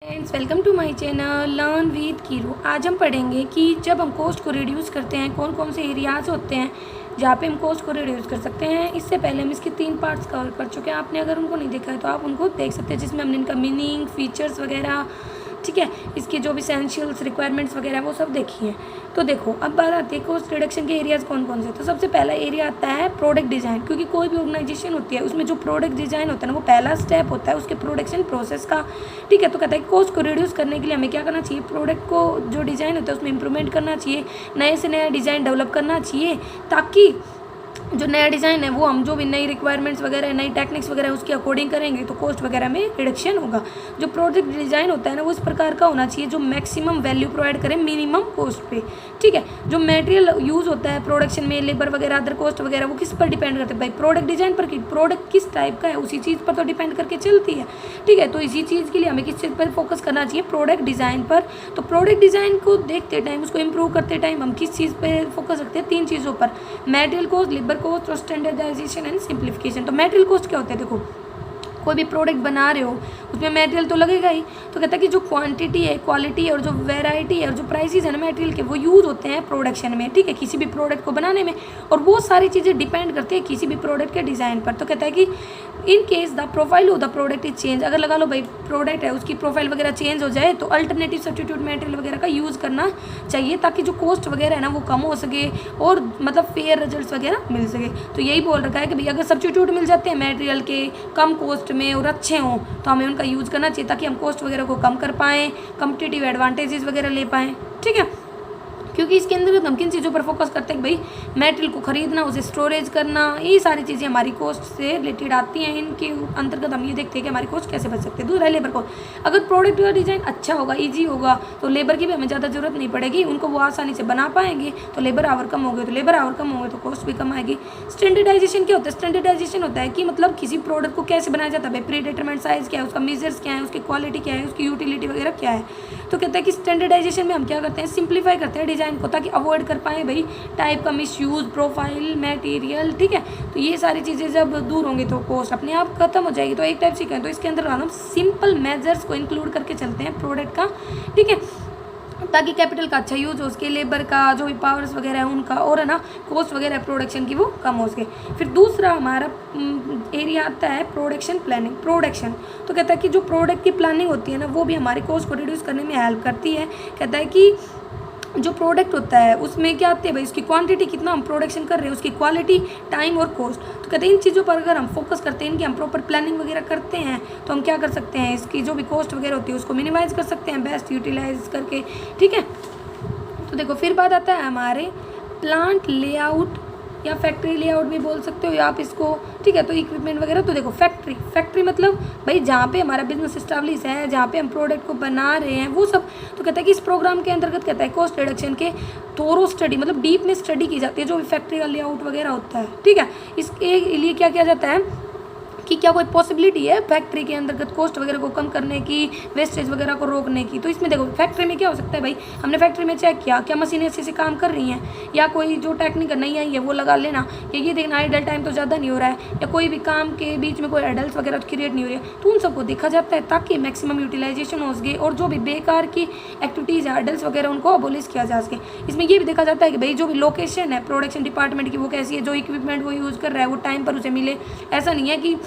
Friends, welcome to my channel learn with Kiru. आज हम पढ़ेंगे कि जब हम कॉस्ट को रिड्यूस करते हैं कौन कौन से एरियाज होते हैं जहाँ पे हम कॉस्ट को रिड्यूस कर सकते हैं। इससे पहले हम इसके 3 पार्ट्स कवर कर चुके हैं। आपने अगर उनको नहीं देखा है तो आप उनको देख सकते हैं, जिसमें हमने इनका मीनिंग, फीचर्स वगैरह, ठीक है, इसके जो भी एसेंशियल्स, रिक्वायरमेंट्स वगैरह वो सब देखी है। तो देखो, अब बात आती है कॉस्ट रिडक्शन के एरियाज कौन कौन से। तो सबसे पहला एरिया आता है प्रोडक्ट डिज़ाइन, क्योंकि कोई भी ऑर्गेनाइजेशन होती है उसमें जो प्रोडक्ट डिज़ाइन होता है ना, वो पहला स्टेप होता है उसके प्रोडक्शन प्रोसेस का। ठीक है, तो कहता है कॉस्ट को रिड्यूस करने के लिए हमें क्या करना चाहिए, प्रोडक्ट को जो डिज़ाइन होता है उसमें इंप्रूवमेंट करना चाहिए, नए से नया डिज़ाइन डेवलप करना चाहिए, ताकि जो नया डिज़ाइन है वो हम जो भी नई रिक्वायरमेंट्स वगैरह, नई टेक्निक्स वगैरह उसके अकॉर्डिंग करेंगे तो कॉस्ट वगैरह में रिडक्शन होगा। जो प्रोडक्ट डिज़ाइन होता है ना, वो इस प्रकार का होना चाहिए जो मैक्सिमम वैल्यू प्रोवाइड करे मिनिमम कॉस्ट पे। ठीक है, जो मटेरियल यूज़ होता है प्रोडक्शन में, लेबर वगैरह, अदर कॉस्ट वगैरह, वो किस पर डिपेंड करते हैं भाई, प्रोडक्ट डिज़ाइन पर। कि प्रोडक्ट किस टाइप का है उसी चीज़ पर तो डिपेंड करके चलती है। ठीक है, तो इसी चीज़ के लिए हमें किस चीज़ पर फोकस करना चाहिए, प्रोडक्ट डिज़ाइन पर। तो प्रोडक्ट डिज़ाइन को देखते टाइम, उसको इंप्रूव करते टाइम हम किस चीज़ पर फोकस रखते हैं, 3 चीज़ों पर, मटेरियल कॉस्ट, लेबर कॉस्ट और स्टैंडर्डाइजेशन एंड सिंप्लीफिकेशन। तो मटेरियल कॉस्ट क्या होता है, देखो कोई भी प्रोडक्ट बना रहे हो उसमें मटेरियल तो लगेगा ही। तो कहता है कि जो क्वांटिटी है, क्वालिटी है और जो वैरायटी है और जो प्राइसेस है ना मटेरियल के, वो यूज़ होते हैं प्रोडक्शन में। ठीक है, किसी भी प्रोडक्ट को बनाने में, और वो सारी चीज़ें डिपेंड करती है किसी भी प्रोडक्ट के डिज़ाइन पर। तो कहता है कि in case the profile of the product is change, अगर लगा लो भाई प्रोडक्ट है उसकी प्रोफाइल वगैरह चेंज हो जाए तो अल्टरनेटिव सब्स्टिट्यूट मटेरियल वगैरह का यूज़ करना चाहिए, ताकि जो कॉस्ट वगैरह है ना वो कम हो सके और मतलब फेयर रिजल्ट्स वगैरह मिल सके। तो यही बोल रखा है कि भाई अगर सब्स्टिट्यूट मिल जाते हैं मटेरियल के कम कॉस्ट में और अच्छे हों तो हमें उनका यूज़ करना चाहिए, ताकि हम कॉस्ट वगैरह को कम कर पाएँ, कम्पिटिटिव एडवांटेजेस वगैरह ले पाएँ। ठीक है, क्योंकि इसके अंदर हम किन चीज़ों पर फोकस करते हैं, भाई मटेरियल को खरीदना, उसे स्टोरेज करना, ये सारी चीज़ें हमारी कॉस्ट से रिलेटेड आती हैं। इनके अंतर्गत हम ये देखते हैं कि हमारी कॉस्ट कैसे बच सकते हैं। दूसरा लेबर कॉस्ट, अगर प्रोडक्ट का डिज़ाइन अच्छा होगा, ईजी होगा, तो लेबर की भी हमें ज़्यादा जरूरत नहीं पड़ेगी, उनको वो आसानी से बना पाएंगे। तो लेबर आवर कम हो गए, तो लेबर आवर कम होंगे तो कॉस्ट भी कम आएगी। स्टैंडर्डाइजेशन क्या होता है, स्टैंडर्डाइजेशन होता है कि मतलब किसी प्रोडक्ट को कैसे बनाया जाता है, भाई प्री डिटरमाइंड साइज़ क्या है, उसका मेजर्स क्या है, उसकी क्वालिटी क्या है, उसकी यूटिलिटी वगैरह क्या है। तो कहता है कि स्टैंडर्डाइजेशन में हम क्या करते हैं, सिंप्लीफाई करते हैं डिज़ाइन को, ताकि अवॉइड कर पाएँ भाई टाइप का मिसयूज़, प्रोफाइल, मटेरियल। ठीक है, तो ये सारी चीज़ें जब दूर होंगी तो कॉस्ट अपने आप खत्म हो जाएगी। तो एक टाइप सीखें तो इसके अंदर हम सिंपल मेजर्स को इंक्लूड करके चलते हैं प्रोडक्ट का। ठीक है, ताकि कैपिटल का अच्छा यूज़ हो, उसके लेबर का जो भी पावर्स वगैरह है उनका, और है ना कॉस्ट वगैरह प्रोडक्शन की वो कम हो सके। फिर दूसरा हमारा एरिया आता है प्रोडक्शन प्लानिंग। प्रोडक्शन तो कहता है कि जो प्रोडक्ट की प्लानिंग होती है ना, वो भी हमारी कॉस्ट को रिड्यूस करने में हेल्प करती है। कहता है कि जो प्रोडक्ट होता है उसमें क्या आते हैं भाई, उसकी क्वांटिटी कितना हम प्रोडक्शन कर रहे हैं, उसकी क्वालिटी, टाइम और कॉस्ट। तो कहते हैं इन चीज़ों पर अगर हम फोकस करते हैं, इनकी हम प्रॉपर प्लानिंग वगैरह करते हैं, तो हम क्या कर सकते हैं, इसकी जो भी कॉस्ट वगैरह होती है उसको मिनिमाइज़ कर सकते हैं, बेस्ट यूटिलाइज करके। ठीक है, तो देखो फिर बात आता है हमारे प्लांट लेआउट या फैक्ट्री लेआउट भी बोल सकते हो या आप इसको। ठीक है, तो इक्विपमेंट वगैरह। तो देखो फैक्ट्री मतलब भाई जहाँ पे हमारा बिजनेस इस्टेब्लिश है, जहाँ पे हम प्रोडक्ट को बना रहे हैं, वो सब। तो कहता है कि इस प्रोग्राम के अंतर्गत कहता है कॉस्ट रिडक्शन के थोरो स्टडी, मतलब डीप में स्टडी की जाती है जो भी फैक्ट्री का लेआउट वगैरह होता है। ठीक है, इसके लिए क्या किया जाता है कि क्या कोई पॉसिबिलिटी है फैक्ट्री के अंतर्गत कॉस्ट वगैरह को कम करने की, वेस्टेज वगैरह को रोकने की। तो इसमें देखो फैक्ट्री में क्या हो सकता है भाई, हमने फैक्ट्री में चेक किया क्या मशीनें अच्छे से काम कर रही हैं, या कोई जो टेक्निक नहीं आई है वो लगा लेना, या ये देखना आइडल टाइम तो ज़्यादा नहीं हो रहा है, या कोई भी काम के बीच में कोई एडल्ट वगैरह तो क्रिएट नहीं हो रही है। तो उन सबको देखा जाता है ताकि मैक्सिमम यूटिलाइजेशन हो सके, और जो भी बेकार की एक्टिविटीज़ है एडल्ट वगैरह उनको अबोलिश किया जा सके। इसमें ये भी देखा जाता है कि भाई जो भी लोकेशन है प्रोडक्शन डिपार्टमेंट की वो कैसी है, जो इक्विपमेंट वो यूज़ कर रहा है वो टाइम पर उसे मिले। ऐसा नहीं है कि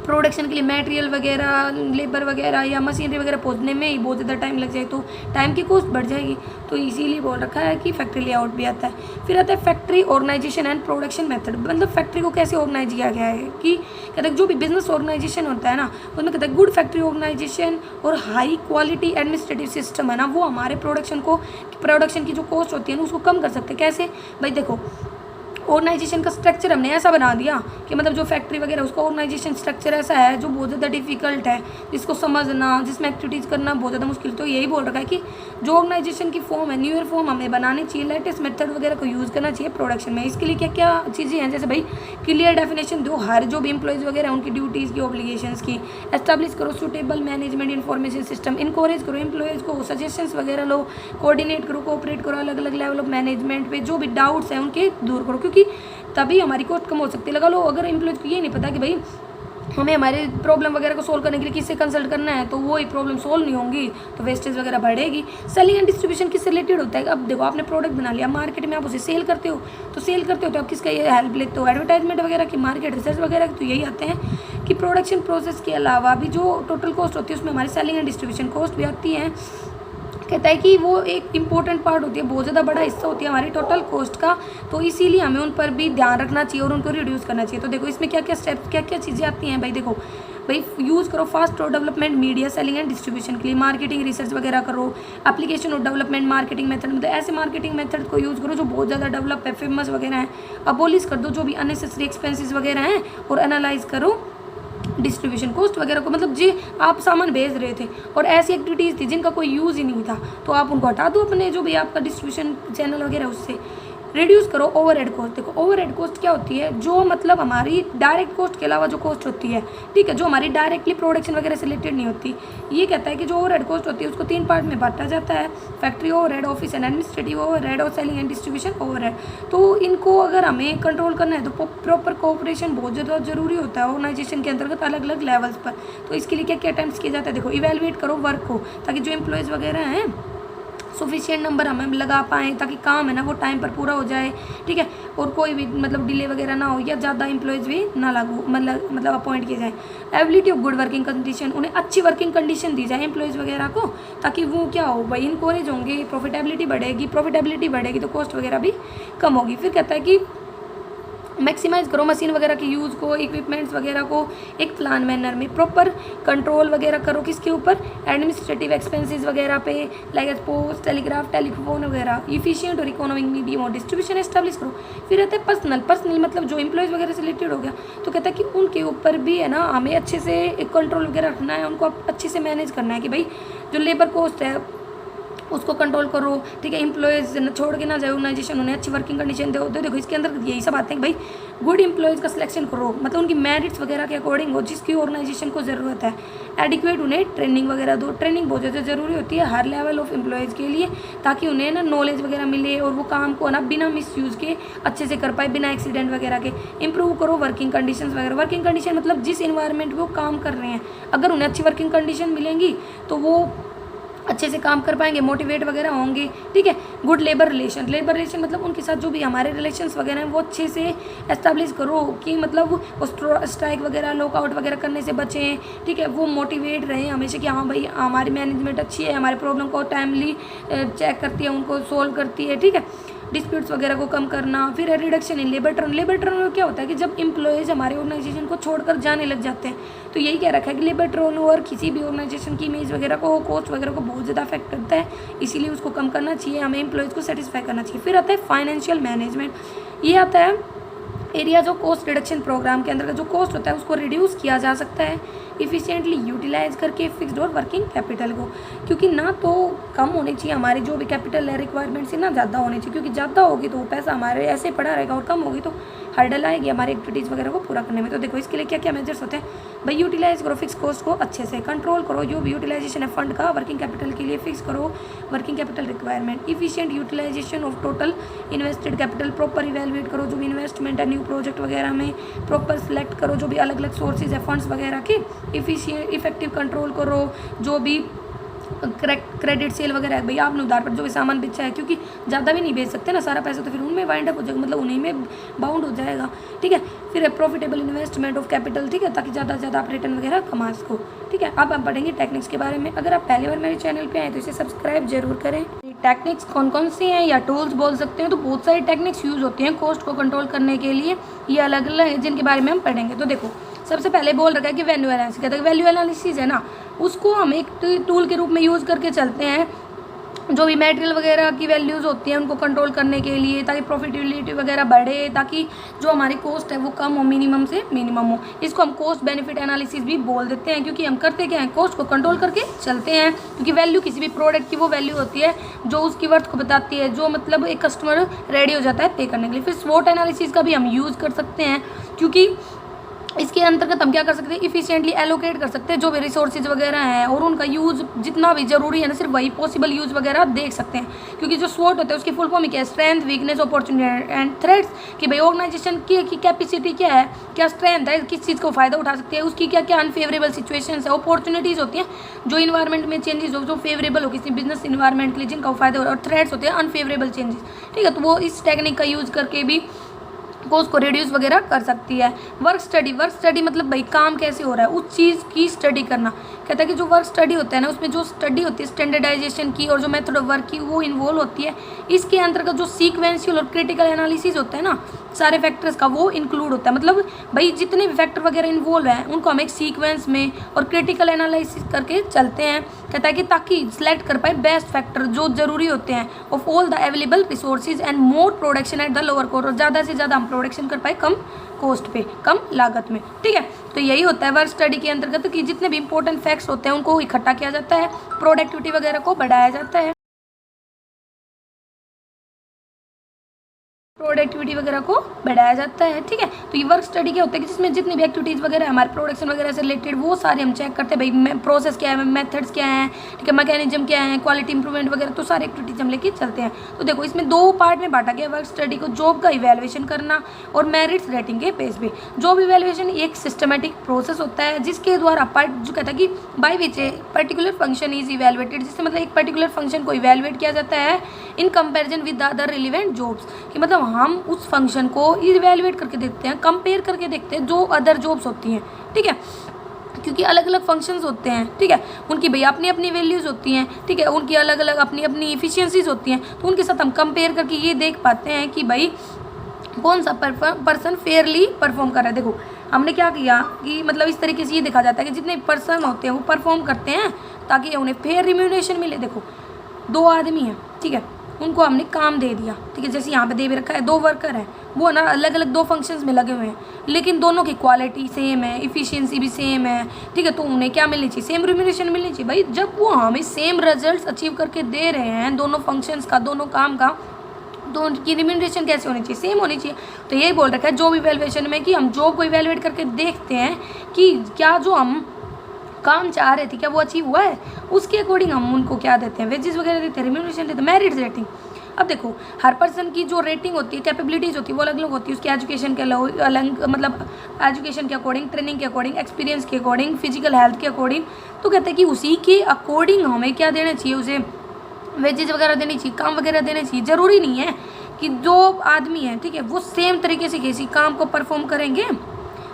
प्रोडक्शन के लिए मटेरियल वगैरह, लेबर वगैरह या मशीनरी वगैरह पहुंचने में ही बहुत ज़्यादा टाइम लग जाए तो टाइम की कॉस्ट बढ़ जाएगी। तो इसीलिए बोल रखा है कि फैक्ट्री लेआउट भी आता है। फिर आता है factory organisation and production method, मतलब फैक्ट्री को कैसे ऑर्गेनाइज किया गया है कि कहते हैं जो भी बिजनेस ऑर्गेनाइजेशन होता है ना, उसमें कहते हैं गुड फैक्ट्री ऑर्गेनाइजेशन और हाई क्वालिटी एडमिनिस्ट्रेटिव सिस्टम है ना, वो हमारे प्रोडक्शन की जो कॉस्ट होती है ना उसको कम कर सकते हैं। कैसे भाई, देखो ऑर्गेनाइजेशन का स्ट्रक्चर हमने ऐसा बना दिया कि मतलब जो फैक्ट्री वगैरह उसका ऑर्गेनाइजेशन स्ट्रक्चर ऐसा है जो बहुत ज़्यादा डिफिकल्ट है, जिसको समझना, जिसमें एक्टिविटीज़ करना बहुत ज़्यादा मुश्किल। तो यही बोल रखा है कि जो ऑर्गेनाइजेशन की फॉर्म है, न्यू ईयर फॉर्म हमें बनानी चाहिए, लेटेस्ट मेथड वगैरह को यूज़ करना चाहिए प्रोडक्शन में। इसके लिए क्या क्या चीज़ें हैं, जैसे भाई क्लियर डेफिनेशन दो हर जो भी एम्प्लॉयज़ वगैरह उनकी ड्यूटीज़ की, ऑब्लिगेशंस की, एस्टैब्लिश करो suitable management information system, encourage करो एम्प्लॉयज़ को, सजेशंस वगैरह लो, कोऑर्डिनेट करो, कोऑपरेट करो, अलग अलग लेवल ऑफ मैनेजमेंट पे जो भी डाउट्स हैं उनके दूर करो, क्योंकि तभी हमारी कॉस्ट कम हो सकती है। लगा लो अगर एम्प्लॉयज़ को ये नहीं पता कि भाई हमें हमारे प्रॉब्लम वगैरह को सोल्व करने के लिए किससे कंसल्ट करना है, तो वो ही प्रॉब्लम सोल्व नहीं होंगी तो वेस्टेज वगैरह बढ़ेगी। सेलिंग एंड डिस्ट्रीब्यूशन किससे रिलेटेड होता है? अब देखो आपने प्रोडक्ट बना लिया, मार्केट में आप उसे सेल करते हो, तो आप किसका ये हेल्प लेते हो? एडवर्टाइजमेंट वगैरह की, मार्केट रिसर्च वगैरह की। तो यही आते हैं कि प्रोडक्शन प्रोसेस के अलावा भी जो टोटल कॉस्ट होती है उसमें हमारी सेलिंग एंड डिस्ट्रीब्यूशन कॉस्ट भी आती है। कहता है कि वो एक इम्पोर्टेंट पार्ट होती है, बहुत ज़्यादा बड़ा हिस्सा होती है हमारी टोटल कॉस्ट का, तो इसीलिए हमें उन पर भी ध्यान रखना चाहिए और उनको रिड्यूस करना चाहिए। तो देखो इसमें क्या क्या स्टेप्स, क्या क्या चीज़ें आती हैं भाई। देखो भाई, यूज़ करो फास्ट और development media selling and distribution के लिए, मार्केटिंग रिसर्च वगैरह करो, एप्लीकेशन और डेवलपमेंट मार्केटिंग मेथड, मतलब ऐसे मार्केटिंग मेथड को यूज़ करो जो बहुत ज़्यादा डेवलप है, फेमस वगैरह है। अबोलिश कर दो जो भी अननेसेसरी एक्सपेंसेस वगैरह हैं और एनालाइज करो डिस्ट्रीब्यूशन कॉस्ट वगैरह को। मतलब जी आप सामान भेज रहे थे और ऐसी एक्टिविटीज़ थी जिनका कोई यूज़ ही नहीं था, तो आप उनको हटा दो अपने जो भी आपका डिस्ट्रीब्यूशन चैनल वगैरह उससे। रिड्यूस करो ओवरहेड कॉस्ट। देखो ओवरहेड कॉस्ट क्या होती है? जो मतलब हमारी डायरेक्ट कॉस्ट के अलावा जो कॉस्ट होती है, ठीक है, जो हमारी डायरेक्टली प्रोडक्शन वगैरह से रिलेटेड नहीं होती। ये कहता है कि जो ओवरहेड कॉस्ट होती है उसको 3 पार्ट में बांटा जाता है, factory overhead, office and administrative overhead और सेलिंग एंड डिस्ट्रीब्यूशन ओवरहेड। तो इनको अगर हमें कंट्रोल करना है तो प्रॉपर कोऑपरेशन बहुत ज़्यादा जरूरी होता है ऑर्गेनाइजेशन के अंतर्गत अलग अलग लेवल्स पर। तो इसके लिए क्या क्या अटेम्प्ट्स किए जाते हैं? देखो इवेलुएट करो वर्क को, ताकि जो एम्प्लॉयज़ वगैरह हैं सफिशिएंट नंबर हमें लगा पाएँ, ताकि काम है ना वो टाइम पर पूरा हो जाए, ठीक है, और कोई भी मतलब डिले वगैरह ना हो या ज़्यादा एम्प्लॉयज़ भी ना लागू मतलब अपॉइंट किए जाए। Ability of good working condition, उन्हें अच्छी वर्किंग कंडीशन दी जाए एम्प्लॉयज़ वगैरह को, ताकि वो क्या हो भाई इनकरेज होंगे, प्रॉफिटेबिलिटी बढ़ेगी तो कॉस्ट वगैरह भी कम होगी। फिर कहता है कि मैक्सिमाइज करो मशीन वगैरह के यूज़ को, इक्विपमेंट्स वगैरह को एक प्लान मैनर में, प्रॉपर कंट्रोल वगैरह करो किसके ऊपर? एडमिनिस्ट्रेटिव एक्सपेंसेस वगैरह पे, लाइक पोस्ट, टेलीग्राफ, टेलीफोन वगैरह। इफिशिएंट और इकोनॉमिक मीडियम और डिस्ट्रीब्यूशन एस्टैब्लिश करो। फिर रहता है पर्सनल मतलब जो एम्प्लॉयज़ वगैरह से रिलेटेड हो गया, तो कहता है कि उनके ऊपर भी है ना हमें अच्छे से कंट्रोल वगैरह रखना है, उनको अच्छे से मैनेज करना है कि भाई जो लेबर कॉस्ट है उसको कंट्रोल करो, ठीक है, एम्प्लॉयज़ छोड़ के ना जाए ऑर्गेनाइजेशन, उन्हें अच्छी वर्किंग कंडीशन दो। देखो इसके अंदर यही सब आते हैं कि भाई गुड एम्प्लॉयज़ का सिलेक्शन करो, मतलब उनकी मेरिट्स वगैरह के अकॉर्डिंग हो जिसकी ऑर्गेनाइजेशन को ज़रूरत है। एडिक्वेट उन्हें ट्रेनिंग वगैरह दो, ट्रेनिंग बहुत ज़्यादा ज़रूरी होती है हर लेवल ऑफ एम्प्लॉयज़ के लिए, ताकि उन्हें ना नॉलेज वगैरह मिले और वो काम को ना बिना मिसयूज़ के अच्छे से कर पाए, बिना एक्सीडेंट वगैरह के। इंप्रूव करो वर्किंग कंडीशंस वगैरह। वर्किंग कंडीशन मतलब जिस इन्वायरमेंट में वो काम कर रहे हैं, अगर उन्हें अच्छी वर्किंग कंडीशन मिलेंगी तो वो अच्छे से काम कर पाएंगे, मोटिवेट वगैरह होंगे, ठीक है। गुड लेबर रिलेशन मतलब उनके साथ जो भी हमारे रिलेशंस वगैरह हैं वो अच्छे से एस्टैब्लिश करो कि मतलब वो स्ट्राइक वगैरह, लॉकआउट वगैरह करने से बचें, ठीक है, वो मोटिवेट रहें हमेशा कि हाँ भाई हमारी मैनेजमेंट अच्छी है, हमारे प्रॉब्लम को टाइमली चेक करती है, उनको सोल्व करती है, ठीक है। डिस्प्यूट्स वगैरह को कम करना। फिर रिडक्शन इन लेबर टर्न में क्या होता है कि जब एम्प्लॉयज़ हमारे ऑर्गेनाइजेशन को छोड़कर जाने लग जाते हैं, तो यही कह रखा है कि लेबर टर्नओवर किसी भी ऑर्गेनाइजेशन की इमेज वगैरह को, कॉस्ट वगैरह को बहुत ज़्यादा अफेक्ट करता है, इसीलिए उसको कम करना चाहिए, हमें एम्प्लॉयज़ को सेटिस्फाई करना चाहिए। फिर आता है फाइनेंशियल मैनेजमेंट। ये आता है areas of cost reduction programme के अंदर जो कॉस्ट होता है उसको रिड्यूस किया जा सकता है इफ़िशिएंटली यूटिलाइज करके फिक्स्ड और वर्किंग कैपिटल को, क्योंकि ना तो कम होनी चाहिए हमारी जो भी कैपिटल है रिक्वायरमेंट से, ना ज़्यादा होनी चाहिए, क्योंकि ज़्यादा होगी तो वो पैसा हमारे ऐसे पड़ा रहेगा और कम होगी तो हर्डल आएगी हमारी एक्टिविटीज़ वगैरह को पूरा करने में। तो देखो इसके लिए क्या क्या मेजर्स होते हैं भाई। यूटिलाइज करो फिक्स कॉस्ट को अच्छे से, कंट्रोल करो जो भी यूटिलाइजेशन है फंड का वर्किंग कैपिटल के लिए, फिक्स करो working capital requirement. Efficient utilisation of total invested capital, proper evaluate करो जो भी इन्वेस्टमेंट है न्यू प्रोजेक्ट वगैरह में, प्रॉपर सेलेक्ट करो जो भी अलग अलग सोर्सेज है फंड्स वगैरह के। इफेक्टिव कंट्रोल करो जो भी क्रेडिट सेल वगैरह है, भैया आपने उधार पर जो भी सामान बेचा है, क्योंकि ज़्यादा भी नहीं बेच सकते ना, सारा पैसा तो फिर उनमें वाइंड अप हो जाएगा, मतलब उन्हीं में बाउंड हो जाएगा, ठीक है। फिर है प्रॉफिटेबल इन्वेस्टमेंट ऑफ कैपिटल, ठीक है, ताकि ज़्यादा से ज़्यादा आप रिटर्न वगैरह कमा सको, ठीक है। अब हम पढ़ेंगे टेक्निक्स के बारे में। अगर आप पहली बार मेरे चैनल पे आए तो इसे सब्सक्राइब जरूर करें। टेक्निक्स कौन कौन सी हैं या टूल्स बोल सकते हैं, तो बहुत सारी टेक्निक्स यूज़ होती हैं कॉस्ट को कंट्रोल करने के लिए, ये अलग अलग है जिनके बारे में हम पढ़ेंगे। तो देखो सबसे पहले बोल रखा है कि वैल्यू एनालिसिस, कहते हैं वैल्यू एनालिसिस है ना, उसको हम एक टूल के रूप में यूज़ करके चलते हैं जो भी मटेरियल वगैरह की वैल्यूज़ होती हैं उनको कंट्रोल करने के लिए, ताकि प्रॉफिटेबिलिटी वगैरह बढ़े, ताकि जो हमारी कॉस्ट है वो कम हो, मिनिमम से मिनिमम हो। इसको हम कॉस्ट बेनिफिट एनालिसिस भी बोल देते हैं, क्योंकि हम करते क्या हैं, कॉस्ट को कंट्रोल करके चलते हैं, क्योंकि वैल्यू किसी भी प्रोडक्ट की वो वैल्यू होती है जो उसकी वर्थ को बताती है, जो मतलब एक कस्टमर रेडी हो जाता है पे करने के लिए। फिर स्वॉट एनालिसिस का भी हम यूज़ कर सकते हैं, क्योंकि इसके अंतर्गत हम क्या कर सकते हैं, इफिशिएंटली एलोकेट कर सकते हैं जो भी रिसोर्सेज वगैरह हैं, और उनका यूज़ जितना भी जरूरी है ना सिर्फ वही पॉसिबल यूज़ वगैरह देख सकते हैं। क्योंकि जो स्वॉट होता है उसकी फुल फॉर्म क्या है, strength, weakness, opportunity and threats, कि भाई ऑर्गेनाइजेशन की कैपेसिटी क्या है, क्या स्ट्रेंथ है, किस चीज़ को फ़ायदा उठा सकती है, उसकी क्या क्या अनफेवरेबल सिचुएशंस है, अपॉर्चुनिटीज़ होती हैं जो इन्वायरमेंट में चेंजेस हो, जो फेवरेबल हो किसी बिजनेस इन्वायरमेंट के लिए जिनका फ़ायदा हो, और थ्रेट्स होते हैं अनफेवरेबल चेंजेस। ठीक है, तो वो इस टेक्निक का यूज़ करके भी कॉस्ट को रिड्यूस वगैरह कर सकती है। वर्क स्टडी मतलब भाई काम कैसे हो रहा है उस चीज़ की स्टडी करना। कहता है कि जो वर्क स्टडी होता है ना उसमें जो स्टडी होती है स्टैंडर्डाइजेशन की और जो मेथड ऑफ वर्क की वो इन्वॉल्व होती है। इसके अंतर्गत जो सीक्वेंशियल और क्रिटिकल एनालिसिस होता है ना सारे फैक्टर्स का वो इंक्लूड होता है। मतलब भाई जितने भी फैक्टर वगैरह इन्वॉल्व हैं उनको हम एक सीक्वेंस में और क्रिटिकल एनालिसिस करके चलते हैं। कहता है कि ताकि सिलेक्ट कर पाए बेस्ट फैक्टर जो जरूरी होते हैं of all the available resources and more production at the lower cost, और ज़्यादा से ज़्यादा हम प्रोडक्शन कर पाए कम कॉस्ट पे, कम लागत में। ठीक है, तो यही होता है वर्क स्टडी के अंतर्गत कि जितने भी इंपॉर्टेंट फैक्ट्स होते हैं उनको इकट्ठा किया जाता है, प्रोडक्टिविटी वगैरह को बढ़ाया जाता है, प्रोडक्टिविटी वगैरह को बढ़ाया जाता है। ठीक है, तो ये वर्क स्टडी क्या होता है कि जिसमें जितनी भी एक्टिविटीज़ वगैरह है हमारे प्रोडक्शन वगैरह से रिलेटेड वो सारे हम चेक करते हैं। भाई प्रोसेस क्या है, मेथड्स क्या हैं, ठीक है, मैकेनिज्म क्या है, क्वालिटी इंप्रूवमेंट वगैरह, तो सारी एक्टिविटीज़ हम लेके चलते हैं। तो देखो इसमें दो पार्ट में बांटा गया वर्क स्टडी को, जॉब का इवेल्युएशन करना और मेरिट्स रेटिंग के बेस पे। जॉब इवेल्युएशन एक सिस्टमेटिक प्रोसेस होता है जिसके द्वारा पार्ट जो कहता है कि by which a particular function is evaluated, जिससे मतलब एक पर्टिकुलर फंक्शन को इवेल्युएट किया जाता है in comparison with the other relevant jobs, कि मतलब हम उस फंक्शन को इवेल्युएट करके देखते हैं, कंपेयर करके देखते हैं जो अदर जॉब्स होती हैं। ठीक है, क्योंकि अलग अलग फंक्शंस होते हैं। ठीक है, उनकी भाई अपनी अपनी वैल्यूज़ होती हैं। ठीक है, उनकी अलग अलग अपनी अपनी इफिशियंसीज होती हैं, तो उनके साथ हम कंपेयर करके ये देख पाते हैं कि भाई कौन सा पर्सन फेयरली परफॉर्म कर रहा है। देखो हमने क्या किया कि मतलब इस तरीके से ये देखा जाता है कि जितने पर्सन होते हैं वो परफॉर्म करते हैं ताकि उन्हें फेयर रिम्यूनरेशन मिले। देखो दो आदमी हैं, ठीक है, उनको हमने काम दे दिया। ठीक है, जैसे यहाँ पे दे भी रखा है, दो वर्कर हैं, वो ना अलग अलग दो फंक्शंस में लगे हुए हैं, लेकिन दोनों की क्वालिटी सेम है, इफिशियंसी भी सेम है। ठीक है, तो उन्हें क्या मिलनी चाहिए, सेम रिम्यूनरेशन मिलनी चाहिए। भाई जब वो हमें सेम रिजल्ट्स अचीव करके दे रहे हैं दोनों फंक्शंस का, दोनों काम का, तो उनकी रिम्यूनरेशन कैसे होनी चाहिए, सेम होनी चाहिए। तो यही बोल रखा है जॉब इवेल्युएशन में कि हम जॉब को इवेल्युएट करके देखते हैं कि क्या जो हम काम चाह रहे थे क्या वो अचीव हुआ है, उसके अकॉर्डिंग हम उनको क्या देते हैं, वेजेस वगैरह देते हैं, रिम्यूनरेशन देते हैं, मेरिट्स रेटिंग। अब देखो हर पर्सन की जो रेटिंग होती है, कैपेबिलिटीज़ होती है, वो अलग अलग होती है। उसकी एजुकेशन के अलग मतलब एजुकेशन के अकॉर्डिंग, ट्रेनिंग के अकॉर्डिंग, एक्सपीरियंस के अकॉर्डिंग, फिजिकल हेल्थ के अकॉर्डिंग। तो कहते हैं कि उसी के अकॉर्डिंग हमें क्या देना चाहिए, उसे वेजेस वगैरह देनी चाहिए, काम वगैरह देने चाहिए। ज़रूरी नहीं है कि जो आदमी है, ठीक है, वो सेम तरीके से किसी काम को परफॉर्म करेंगे।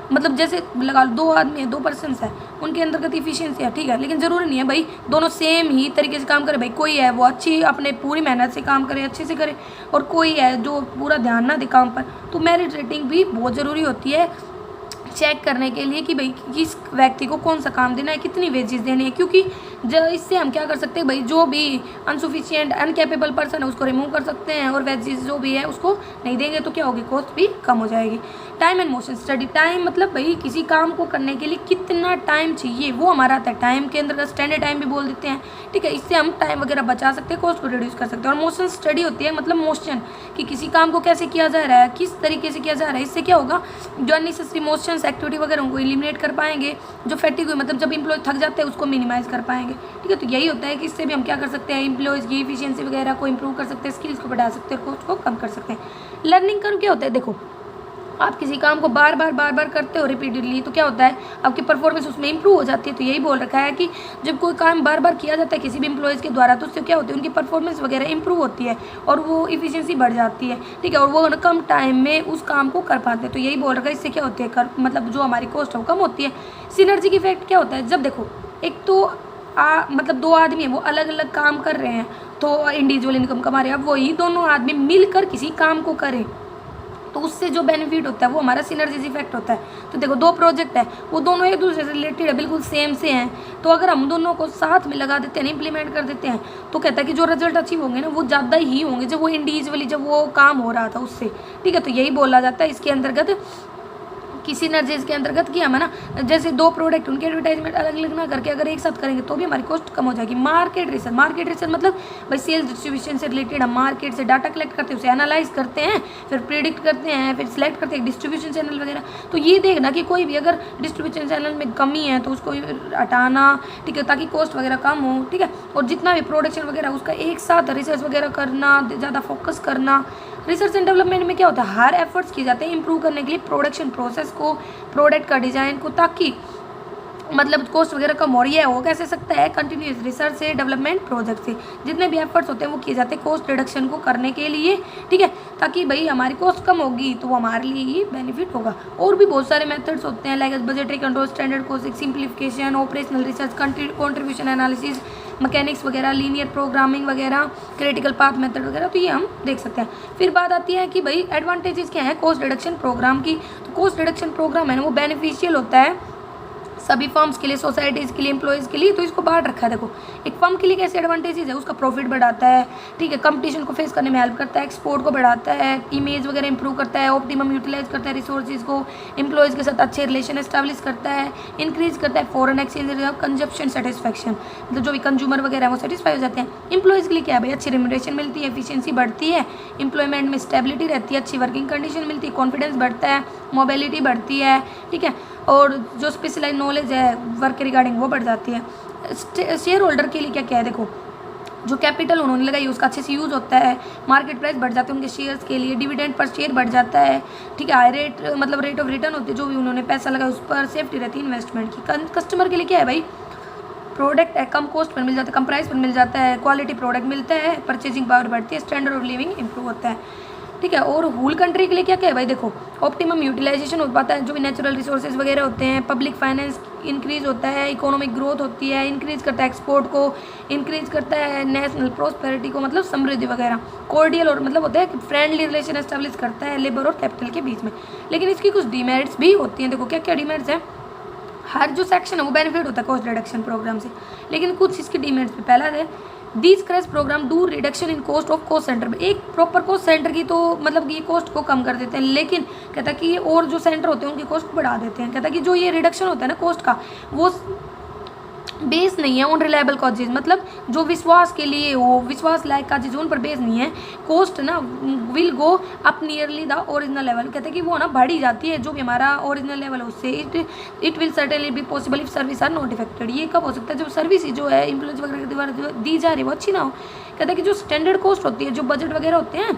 मतलब जैसे लगा लो दो आदमी है, दो पर्सन्स है, उनके अंतर्गत इफिशियंसी है, ठीक है, लेकिन ज़रूरी नहीं है भाई दोनों सेम ही तरीके से काम करे। भाई कोई है वो अच्छी अपने पूरी मेहनत से काम करे, अच्छे से करे, और कोई है जो पूरा ध्यान ना दे काम पर। तो मेरिट रेटिंग भी बहुत ज़रूरी होती है चेक करने के लिए कि भाई किस व्यक्ति को कौन सा काम देना है, कितनी वेजेस देनी है। क्योंकि जो इससे हम क्या कर सकते हैं, भाई जो भी अनसफिशिएंट अनकेपेबल पर्सन है उसको रिमूव कर सकते हैं, और वेजेस जो भी है उसको नहीं देंगे तो क्या होगी, कॉस्ट भी कम हो जाएगी। Time and motion study, time मतलब भाई किसी काम को करने के लिए कितना टाइम चाहिए वो हमारा आता है। टाइम के अंदर स्टैंडर्ड टाइम भी बोल देते हैं, ठीक है, इससे हम टाइम वगैरह बचा सकते हैं, कॉस्ट को रिड्यूस कर सकते हैं। और मोशन स्टडी होती है मतलब मोशन, कि किसी काम को कैसे किया जा रहा है, किस तरीके से किया जा रहा है। इससे क्या होगा, जो अननेसेसरी मोशंस एक्टिविटी वगैरह उनको एलिमिनेट कर पाएंगे, जो फैटिग हुई मतलब जब इंप्लॉय थक जाते हैं उसको मिनिमाइज कर पाएंगे। ठीक है, तो यही होता है कि इससे भी हम क्या कर सकते हैं, इंप्लॉयज़ की एफिशिएंसी वगैरह को इंप्रूव कर सकते हैं, स्किल्स को बढ़ा सकते हैं, कॉस्ट को कम कर सकते हैं। लर्निंग कर्व क्या होता है, देखो आप किसी काम को बार बार करते हो रिपीटेडली, तो क्या होता है आपकी परफॉर्मेंस उसमें इंप्रूव हो जाती है। तो यही बोल रखा है कि जब कोई काम बार बार किया जाता है किसी भी एम्प्लॉयज़ के द्वारा, तो उससे क्या होती है, उनकी परफॉर्मेंस वगैरह इंप्रूव होती है और वो इफिशियंसी बढ़ जाती है। ठीक है, और वो कम टाइम में उस काम को कर पाते हैं। तो यही बोल रखा है, इससे क्या होती है, मतलब जो हमारी कॉस्ट है वो कम होती है। सिनर्जी की इफेक्ट क्या होता है, जब देखो एक तो मतलब दो आदमी हैं वो अलग अलग काम कर रहे हैं, तो इंडिविजुअल इनकम कमा रहे हैं, अब वही दोनों आदमी मिलकर किसी काम को करें तो उससे जो बेनिफिट होता है वो हमारा सिनर्जी इफेक्ट होता है। तो देखो दो प्रोजेक्ट है, वो दोनों एक दूसरे से रिलेटेड है, बिल्कुल सेम से हैं, तो अगर हम दोनों को साथ में लगा देते हैं, इंप्लीमेंट कर देते हैं, तो कहता है कि जो रिजल्ट अचीव होंगे ना वो ज़्यादा ही होंगे जब वो इंडिविजुअली जब वो काम हो रहा था उससे। ठीक है, तो यही बोला जाता है इसके अंतर्गत कि सिनर्जीज के अंतर्गत किया हम है ना, जैसे 2 प्रोडक्ट उनके एडवर्टाइजमेंट अलग अलग ना करके अगर एक साथ करेंगे तो भी हमारी कॉस्ट कम हो जाएगी। मार्केट रिसर्च मतलब भाई सेल्स डिस्ट्रीब्यूशन से रिलेटेड हम मार्केट से डाटा कलेक्ट करते हैं, उसे एनालाइज करते हैं, फिर प्रिडिक्ट करते हैं, फिर सिलेक्ट करते हैं डिस्ट्रीब्यूशन चैनल वगैरह। तो ये देखना कि कोई भी अगर डिस्ट्रीब्यूशन चैनल में कमी है तो उसको हटाना, ठीक है, ताकि कॉस्ट वगैरह कम हो, ठीक है। और जितना भी प्रोडक्शन वगैरह उसका एक साथ रिसर्च वगैरह करना, ज़्यादा फोकस करना। रिसर्च एंड डेवलपमेंट में क्या होता है, हर एफर्ट्स किए जाते हैं इंप्रूव करने के लिए प्रोडक्शन प्रोसेस को, प्रोडक्ट का डिज़ाइन को, ताकि मतलब कॉस्ट वगैरह कम हो रही है। वो कैसे सकता है, कंटिन्यूस रिसर्च से, डेवलपमेंट प्रोजेक्ट से जितने भी एफर्ट्स होते हैं वो किए जाते हैं कॉस्ट रिडक्शन को करने के लिए, ठीक है, ताकि भाई हमारी कॉस्ट कम होगी तो वो हमारे लिए ही बेनिफिट होगा। और भी बहुत सारे मेथड्स होते हैं like budgetary control, standard costing, simplification, operational research, contribution analysis, mechanics वगैरह, लीनियर प्रोग्रामिंग वगैरह, क्रिटिकल पाथ मेथड वगैरह, तो ये हम देख सकते हैं। फिर बात आती है कि भाई एडवांटेजेस क्या है कॉस्ट रिडक्शन प्रोग्राम की। तो कॉस्ट रिडक्शन प्रोग्राम है ना वो बेनिफिशियल होता है सभी फर्म्स के लिए, सोसाइटीज़ के लिए, एम्प्लॉयज़ के लिए। तो इसको बांट रखा है। देखो एक फर्म के लिए कैसे एडवांटेजेस है, उसका प्रॉफिट बढ़ाता है, ठीक है, कंपटीशन को फेस करने में हेल्प करता है, एक्सपोर्ट को बढ़ाता है, इमेज वगैरह इंप्रूव करता है, ऑप्टिमम यूटिलाइज करता है रिसोर्सेज को, एम्प्लॉयज़ के साथ अच्छे रिलेशन एस्टैब्लिश करता है, इंक्रीज करता है foreign exchange reserve, consumption satisfaction, मतलब जो भी कंज्यूमर वगैरह है वो सेटिस्फाई हो जाते हैं। एम्प्लॉयज़ के लिए क्या है भाई, अच्छी रेम्यूनरेशन मिलती है, एफिशिएंसी बढ़ती है, एम्प्लॉयमेंट में स्टेबिलिटी रहती है, अच्छी वर्किंग कंडीशन मिलती है, कॉन्फिडेंस बढ़ता है, मोबिलिटी बढ़ती है, ठीक है, और जो स्पेशलाइज नॉलेज है वर्क के रिगार्डिंग वो बढ़ जाती है। शेयर होल्डर के लिए क्या क्या है, देखो जो कैपिटल उन्होंने लगाई उसका अच्छे से यूज़ होता है, मार्केट प्राइस बढ़ जाते हैं उनके शेयर्स के लिए, डिविडेंड पर शेयर बढ़ जाता है, ठीक है, हाई रेट मतलब रेट ऑफ रिटर्न होती है, जो भी उन्होंने पैसा लगाया उस पर सेफ्टी रहती है इन्वेस्टमेंट की। कस्टमर के लिए क्या है भाई, प्रोडक्ट है कम कॉस्ट पर मिल जाता है, कम प्राइस पर मिल जाता है, क्वालिटी प्रोडक्ट मिलता है, परचेजिंग पावर बढ़ती है, स्टैंडर्ड ऑफ लिविंग इंप्रूव होता है, ठीक है। और होल कंट्री के लिए क्या क्या है भाई, देखो ऑप्टिमम यूटिलाइजेशन हो पाता है, जो भी नेचुरल रिसोर्सेज वगैरह होते हैं, पब्लिक फाइनेंस इंक्रीज होता है, इकोनॉमिक ग्रोथ होती है, इंक्रीज करता है एक्सपोर्ट को, इंक्रीज करता है नेशनल प्रोस्पेरिटी को, मतलब समृद्धि वगैरह, कोर्डियल और मतलब होता है कि फ्रेंडली रिलेशन एस्टेब्लिश करता है लेबर और कैपिटल के बीच में। लेकिन इसकी कुछ डिमेरिट्स भी होती हैं। देखो क्या क्या डिमेरिट्स हैं, हर जो सेक्शन है वो बेनिफिट होता है कॉस्ट रिडक्शन प्रोग्राम से, लेकिन कुछ इसके डिमेरिट्स भी। पहला है these crash programme do reduction in cost of cost centre. एक प्रॉपर कॉस्ट सेंटर की तो मतलब ये कॉस्ट को कम कर देते हैं, लेकिन कहता है कि ये और जो सेंटर होते हैं उनकी कॉस्ट को बढ़ा देते हैं। कहता है कि जो ये रिडक्शन होता है ना कॉस्ट का वो बेस नहीं है ऑन रिलायबल कॉजेज, मतलब जो विश्वास के लिए हो, विश्वास लायक काजेज उन पर बेस नहीं है। कॉस्ट ना will go up nearly the original level, कहते हैं कि वो ना बढ़ी जाती है जो भी हमारा ओरिजिनल लेवल है उससे। It will certainly be possible if service are not affected. ये कब हो सकता है, जब सर्विस जो है एम्प्लॉयज वगैरह के द्वारा जो दी जा रही है वो अच्छी ना हो। कहते हैं कि जो स्टैंडर्ड कॉस्ट होती है, जो बजट वगैरह होते हैं,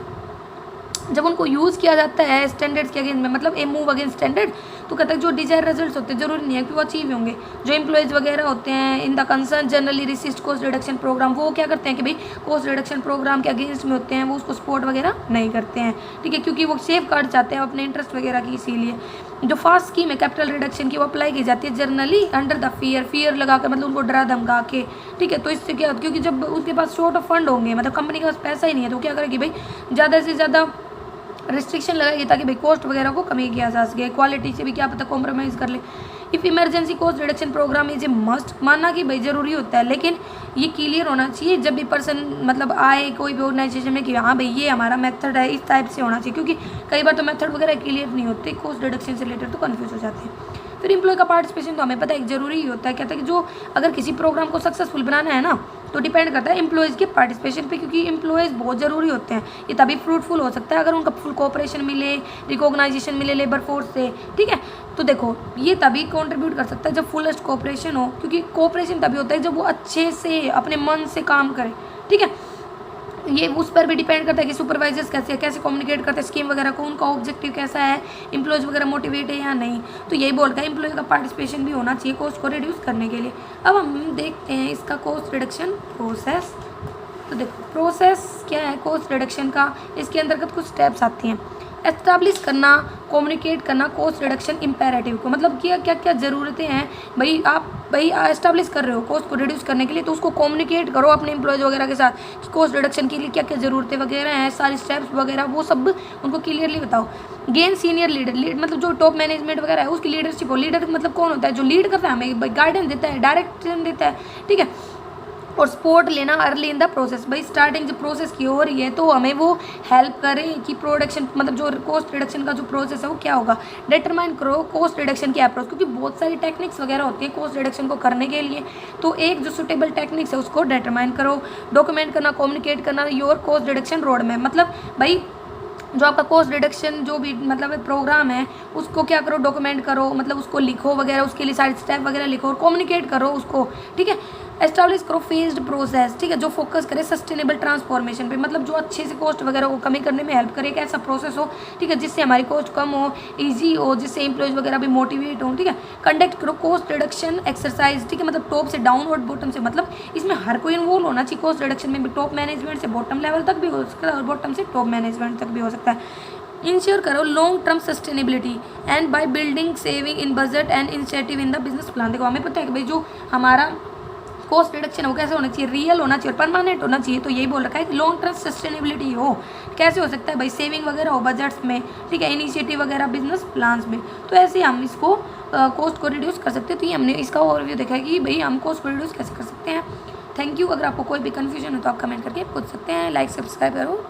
जब उनको यूज़ किया जाता है स्टैंडर्ड्स के अगेंस्ट में, मतलब ए मूव अगेंस्ट स्टैंडर्ड, तो कहते हैं जो डिजायर रिजल्ट्स होते हैं जरूरी नहीं है कि वो अचीव होंगे। जो एम्प्लॉयज़ वगैरह होते हैं in the concern generally resist cost reduction programme, वो क्या करते हैं कि भाई कॉस्ट रिडक्शन प्रोग्राम के अगेंस्ट में होते हैं, वो उसको सपोर्ट वगैरह नहीं करते हैं, ठीक है, क्योंकि वो सेफ गार्ड चाहते हैं अपने इंटरेस्ट वगैरह की। इसीलिए जो फास्ट स्कीम है कैपिटल रिडक्शन की वो अप्लाई की जाती है जनरली अंडर द फियर लगा कर, मतलब उनको डरा धमका के, ठीक है। तो इससे क्या, क्योंकि जब उनके पास शॉर्ट ऑफ फंड होंगे, मतलब कंपनी के पास पैसा ही नहीं है, तो क्या करेगी भाई ज़्यादा से ज़्यादा रिस्ट्रिक्शन लगाएगी ताकि भाई कॉस्ट वगैरह को कमी किया जा सके, क्वालिटी से भी क्या पता कॉम्प्रोमाइज़ कर ले। If emergency cost reduction programme is a must, मानना कि भाई ज़रूरी होता है, लेकिन ये क्लियर होना चाहिए जब भी पर्सन मतलब आए कोई भी ऑर्गेनाइजेशन में कि हाँ भाई ये हमारा मेथड है, इस टाइप से होना चाहिए, क्योंकि कई बार तो मेथड वगैरह क्लियर नहीं होते, कॉस्ट रिडक्शन से रिलेटेड तो कन्फ्यूज हो जाते हैं। फिर एम्प्लॉय का पार्टिसिपेशन तो हमें पता है जरूरी ही होता है। कहता है कि जो अगर किसी प्रोग्राम को सक्सेसफुल बनाना है ना तो डिपेंड करता है एम्प्लॉयज़ के पार्टिसिपेशन पे, क्योंकि एम्प्लॉयज़ बहुत ज़रूरी होते हैं। ये तभी फ्रूटफुल हो सकता है अगर उनका फुल कोऑपरेशन मिले, रिकॉग्नाइजेशन मिले लेबर फोर्स से, ठीक है। तो देखो ये तभी कंट्रीब्यूट कर सकता है जब फुलेस्ट कोऑपरेशन हो, क्योंकि कोऑपरेशन तभी होता है जब वो अच्छे से अपने मन से काम करे, ठीक है। ये उस पर भी डिपेंड करता है कि सुपरवाइजर्स कैसे कम्युनिकेट करते हैं स्कीम वगैरह को, उनका ऑब्जेक्टिव कैसा है, एम्प्लॉयज़ वगैरह मोटिवेट है या नहीं। तो यही बोलता है एम्प्लॉय का पार्टिसिपेशन भी होना चाहिए कॉस्ट को रिड्यूस करने के लिए। अब हम देखते हैं इसका कॉस्ट रिडक्शन प्रोसेस। तो देखो प्रोसेस क्या है कॉस्ट रिडक्शन का, इसके अंतर्गत कुछ स्टेप्स आती हैं। एस्टैब्लिश करना, कम्युनिकेट करना कॉस्ट रिडक्शन इम्पेरेटिव को, मतलब क्या क्या क्या ज़रूरतें हैं भाई, आप भाई एस्टैब्लिश कर रहे हो कॉस्ट को रिड्यूस करने के लिए, तो उसको कम्युनिकेट करो अपने एम्प्लॉयज़ वगैरह के साथ कि कॉस्ट रिडक्शन के लिए क्या क्या ज़रूरतें वगैरह हैं, सारी स्टेप्स वगैरह वो सब उनको क्लियरली बताओ। गेन सीनियर लीडर, मतलब जो टॉप मैनेजमेंट वगैरह है उसकी लीडरशिप हो। लीडर मतलब कौन होता है, जो लीड करता है, हमें गाइडेंस देता है, डायरेक्शन देता है, ठीक है। और सपोर्ट लेना अर्ली इन द प्रोसेस। भाई स्टार्टिंग जब प्रोसेस की हो रही है तो हमें वो हेल्प करे कि प्रोडक्शन मतलब जो कॉस्ट रिडक्शन का जो प्रोसेस है वो क्या होगा। डिटरमाइन करो कॉस्ट रिडक्शन की अप्रोच, क्योंकि बहुत सारी टेक्निक्स वगैरह होती है कॉस्ट रिडक्शन को करने के लिए, तो एक जो सुटेबल टेक्निक्स है उसको डिटरमाइन करो। डॉक्यूमेंट करना, कम्युनिकेट करना your cost reduction road map, मतलब भाई जो आपका कॉस्ट रिडक्शन जो भी मतलब प्रोग्राम है उसको क्या करो, डॉक्यूमेंट करो, मतलब उसको लिखो वगैरह, उसके लिए सारे स्टेप वगैरह लिखो और कम्युनिकेट करो उसको, ठीक है। एस्टैब्लिश करो फेज्ड प्रोसेस, ठीक है, जो फोकस करे सस्टेनेबल ट्रांसफॉर्मेशन पे, मतलब जो अच्छे से कॉस्ट वगैरह को कमी करने में हेल्प करे, एक ऐसा प्रोसेस हो, ठीक है, जिससे हमारी कॉस्ट कम हो, इजी हो, जिससे एम्प्लॉयज वगैरह भी मोटिवेट हो, ठीक है। कंडक्ट करो कॉस्ट रिडक्शन एक्सरसाइज, ठीक है, मतलब टॉप से डाउनवर्ड, बॉटम से, मतलब इसमें हर कोई इन्वॉल्व होना चाहिए कॉस्ट रिडक्शन में भी, टॉप मैनेजमेंट से बॉटम लेवल तक भी हो सकता है और बॉटम से टॉप मैनेजमेंट तक भी हो सकता है। इंश्योर करो long term sustainability and by building saving in budget and initiative in the business plan. देखो हमें पता है कि भाई जो हमारा कॉस्ट रिडक्शन है वो कैसे होना चाहिए, रियल होना चाहिए और परमानेंट होना चाहिए, तो यही बोल रखा है कि लॉन्ग टर्म सस्टेनेबिलिटी हो। कैसे हो सकता है भाई, सेविंग वगैरह हो बजट्स में, ठीक है, इनिशिएटिव वगैरह बिजनेस प्लान्स में, तो ऐसे हम इसको कॉस्ट को रिड्यूस कर सकते हैं। तो ये हमने इसका ओवरव्यू देखा है कि भाई हम कॉस्ट को रिड्यूस कैसे कर सकते हैं। Thank you. अगर आपको कोई भी कन्फ्यूजन हो तो आप कमेंट करके पूछ सकते हैं। लाइक सब्सक्राइब करो।